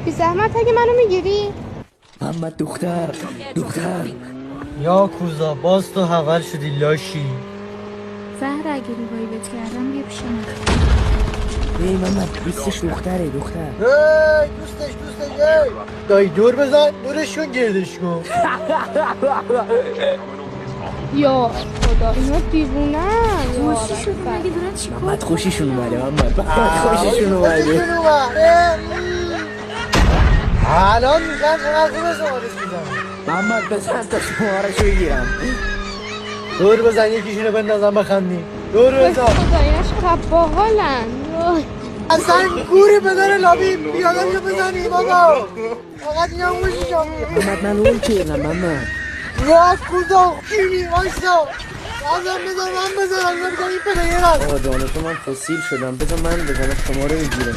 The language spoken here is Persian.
بی زحمت اگه منو میگیری؟ محمد دختر یا کوزا باز تو حول شدی لاشی. زهر اگه ریوایوت کردم بیا پیش من. ای محمد دوستش دختره دختر. ای دوستش ای دایی دور بزن دورش کن گردش کن. یا خدا اینا دیوونن. خوشیشون مگه دارن چیکار محمد خوشیشون اومده محمد خوشیشون اومده. الان میگن چقدر خوبه شمارش میزنم. محمد بزن تا شمارشو بگیرم. دور بزن یکیشونو بندازم بخندی. دور بزن. خدا اینا چقدر باحالن. اصلا گوری بدن لابی بیادم رو بزنی بابا. فقط اینا موشیشم. محمد من اون کردم محمد. یا کوزا کیمی وایسا. من بزنم این پلیرم. آقا جانتو من فسیل شدم بذار من بزنم شما رو بگیرم.